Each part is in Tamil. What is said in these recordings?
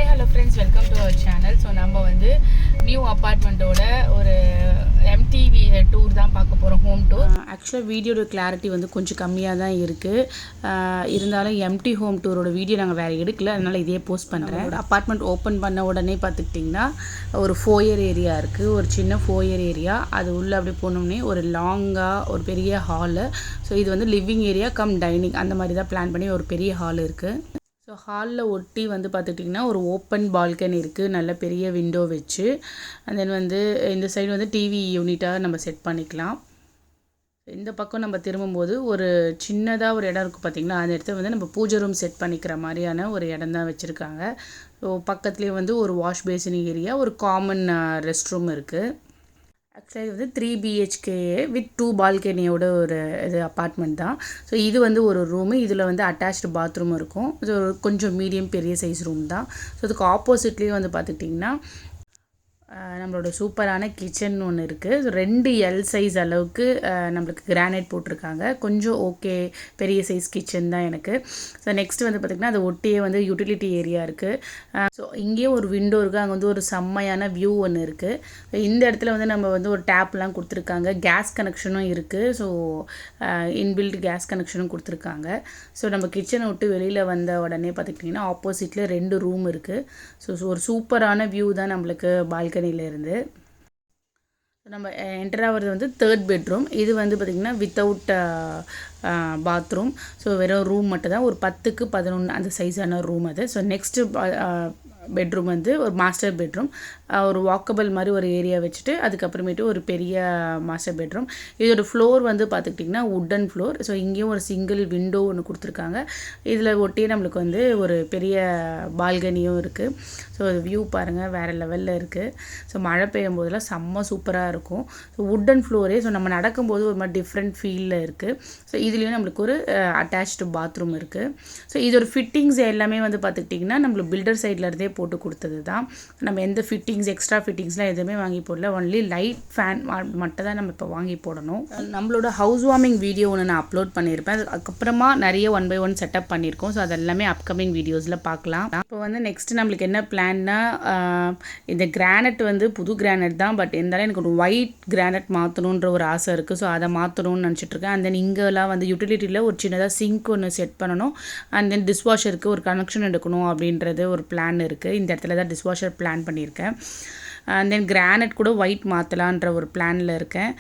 Hi hello friends, welcome to our channel. So நம்ம வந்து நியூ அப்பார்ட்மெண்ட்டோட ஒரு எம்டிவி டூர் தான் பார்க்க போகிறோம், ஹோம் டூர். ஆக்சுவலாக வீடியோட கிளாரிட்டி வந்து கொஞ்சம் கம்மியாக தான் இருக்குது. இருந்தாலும் எம்டி ஹோம் டூரோட வீடியோ நாங்கள் வேறு எடுக்கல, அதனால் இதே போஸ்ட் பண்ணுறேன். அப்பார்ட்மெண்ட் ஓப்பன் பண்ண உடனே பார்த்துக்கிட்டிங்கன்னா ஒரு ஃபோயர் ஏரியா இருக்குது, ஒரு சின்ன ஃபோயர் ஏரியா. அது உள்ளே அப்படி போனோம்னே ஒரு லாங்காக ஒரு பெரிய ஹாலு. ஸோ இது வந்து லிவிங் ஏரியா கம் டைனிங் அந்த மாதிரி தான் பிளான் பண்ணி ஒரு பெரிய ஹால் இருக்குது. ஸோ ஹாலில் ஒட்டி வந்து பார்த்துட்டிங்கன்னா ஒரு ஓப்பன் பால்கனி இருக்குது, நல்ல பெரிய விண்டோ வச்சு. அண்ட் தென் வந்து இந்த சைடு வந்து டிவி யூனிட்டாக நம்ம செட் பண்ணிக்கலாம். இந்த பக்கம் நம்ம திரும்பும்போது ஒரு சின்னதாக ஒரு இடம் இருக்குது பார்த்திங்களா, அந்த இடத்துல வந்து நம்ம பூஜை ரூம் செட் பண்ணிக்கிற மாதிரியான ஒரு இடம் தான் வச்சுருக்காங்க. ஸோ பக்கத்துலேயே வந்து ஒரு வாஷ் பேசின் ஏரியா, ஒரு காமன் ரெஸ்ட் ரூம் இருக்குது. ஆக்சுவலாக இது வந்து 3 BHK வித் 2 பால்கனியோட ஒரு இது அப்பார்ட்மெண்ட் தான். ஸோ இது வந்து ஒரு ரூமு, இதில் வந்து அட்டாச்டு பாத்ரூம் இருக்கும். ஸோ கொஞ்சம் மீடியம் பெரிய சைஸ் ரூம் தான். ஸோ அதுக்கு ஆப்போசிட்லேயே வந்து பார்த்துட்டிங்கன்னா நம்மளோட சூப்பரான கிச்சன் ஒன்று இருக்குது. ஸோ 2 L சைஸ் அளவுக்கு நம்மளுக்கு கிரானைட் போட்டிருக்காங்க. கொஞ்சம் ஓகே, பெரிய சைஸ் கிச்சன் தான் எனக்கு. ஸோ நெக்ஸ்ட் வந்து பார்த்திங்கன்னா அது ஒட்டியே வந்து யூட்டிலிட்டி ஏரியா இருக்குது. ஸோ இங்கேயும் ஒரு விண்டோ இருக்குது, அங்கே வந்து ஒரு செம்மையான வியூ ஒன்று இருக்குது. இந்த இடத்துல வந்து நம்ம வந்து ஒரு டேப்லாம் கொடுத்துருக்காங்க, கேஸ் கனெக்ஷனும் இருக்குது. ஸோ இன்பில்ட் கேஸ் கனெக்ஷனும் கொடுத்துருக்காங்க. ஸோ நம்ம கிச்சனை விட்டு வெளியில் வந்த உடனே பார்த்துக்கிட்டிங்கன்னா ஆப்போசிட்டில் 2 ரூம் இருக்குது. ஸோ ஒரு சூப்பரான வியூ தான் நம்மளுக்கு பால்கனியிலேருந்து. நம்ம என்டர் ஆகிறது வந்து 3rd பெட்ரூம். இது வந்து பார்த்திங்கன்னா வித்தவுட் பாத்ரூம். ஸோ வெறும் ரூம் மட்டும் தான், ஒரு 10க்கு 11 அந்த சைஸான ரூம் அது. ஸோ நெக்ஸ்ட்டு பெட்ரூம் வந்து ஒரு மாஸ்டர் பெட்ரூம், ஒரு வாக்கபிள் மாதிரி ஒரு ஏரியா வச்சுட்டு அதுக்கப்புறமேட்டு ஒரு பெரிய மாஸ்டர் பெட்ரூம். இதோட ஃப்ளோர் வந்து பார்த்துக்கிட்டிங்கன்னா வுட்டன் ஃப்ளோர். ஸோ இங்கேயும் ஒரு சிங்கிள் விண்டோ ஒன்று கொடுத்துருக்காங்க. இதில் ஒட்டியே நம்மளுக்கு வந்து ஒரு பெரிய பால்கனியும் இருக்குது. ஸோ வியூ பாருங்கள், வேறு லெவலில் இருக்குது. ஸோ மழை பெய்யும் போதெல்லாம் செம்ம சூப்பராக இருக்கும். ஸோ வுட்டன் ஃப்ளோரே, ஸோ நம்ம நடக்கும்போது ஒரு மாதிரி டிஃப்ரெண்ட் ஃபீலில் இருக்குது. ஸோ இதுலேயும் நம்மளுக்கு ஒரு அட்டாச்டு பாத்ரூம் இருக்குது. ஸோ இதோட ஃபிட்டிங்ஸ் எல்லாமே வந்து பார்த்துக்கிட்டிங்கன்னா நம்மளுக்கு பில்டர் சைட்லேருந்தே போட்டு கொடுத்தது தான். நம்ம எந்த ஃபிட்டிங்ஸ் எக்ஸ்ட்ரா ஃபிட்டிங்ஸ்லாம் எதுவுமே வாங்கி போடல, ஒன்லி லைட் ஃபேன் மட்டும் தான் நம்ம இப்போ வாங்கி போடணும். நம்மளோட ஹவுஸ் வார்மிங் வீடியோ ஒன்று நான் அப்லோட் பண்ணியிருப்பேன். அதுக்கப்புறமா நிறைய 1 by 1 செட்டப் பண்ணியிருக்கோம். ஸோ அதெல்லாமே அப்கமிங் வீடியோஸில் பார்க்கலாம். இப்போ வந்து நெக்ஸ்ட் நம்மளுக்கு என்ன பிளான்னா, இந்த கிரானைட் வந்து புது கிரானைட் தான், பட் இருந்தாலும் எனக்கு ஒரு ஒயிட் கிரானைட் மாற்றணுன்ற ஒரு ஆசை இருக்குது. ஸோ அதை மாற்றணும்னு நினச்சிட்ருக்கேன். அண்ட் தென் இங்கெல்லாம் வந்து யூட்டிலிட்டியில் ஒரு சின்னதாக சிங்க் ஒன்று செட் பண்ணணும். அண்ட் தென் டிஷ்வாஷருக்கு ஒரு கனெக்ஷன் எடுக்கணும் அப்படின்றது ஒரு பிளான் இருக்குது. இந்த இடத்துல தான் டிஷ்வாஷர் பிளான் பண்ணியிருக்கேன். அண்ட் தென் கிரானைட் கூட ஒயிட் மாற்றலான்ற ஒரு பிளானில் இருக்கேன்.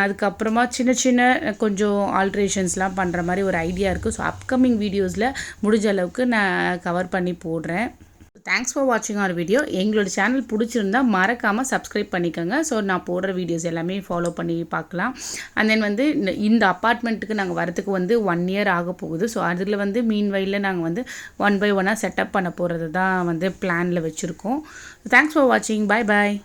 அதுக்கப்புறமா சின்ன சின்ன கொஞ்சம் ஆல்ட்ரேஷன்ஸ்லாம் பண்ணுற மாதிரி ஒரு ஐடியா இருக்குது. ஸோ அப்கமிங் வீடியோஸில் முடிஞ்ச அளவுக்கு நான் கவர் பண்ணி போடுறேன். தேங்க்ஸ் ஃபார் வாட்சிங் அவர் வீடியோ. எங்களோட சேனல் பிடிச்சிருந்தா மறக்காமல் சப்ஸ்கிரைப் பண்ணிக்கோங்க. ஸோ நான் போடுற வீடியோஸ் எல்லாமே ஃபாலோ பண்ணி பார்க்கலாம். அண்ட் தென் வந்து இந்த அப்பார்ட்மெண்ட்டுக்கு நாங்கள் வரத்துக்கு வந்து 1 year ஆக போகுது. ஸோ அதில் வந்து மீன்வையில் நாங்கள் வந்து 1 by 1 செட்டப் பண்ண போகிறது தான் வந்து பிளானில் வச்சுருக்கோம். தேங்க்ஸ் ஃபார் வாட்சிங். பாய் பாய்.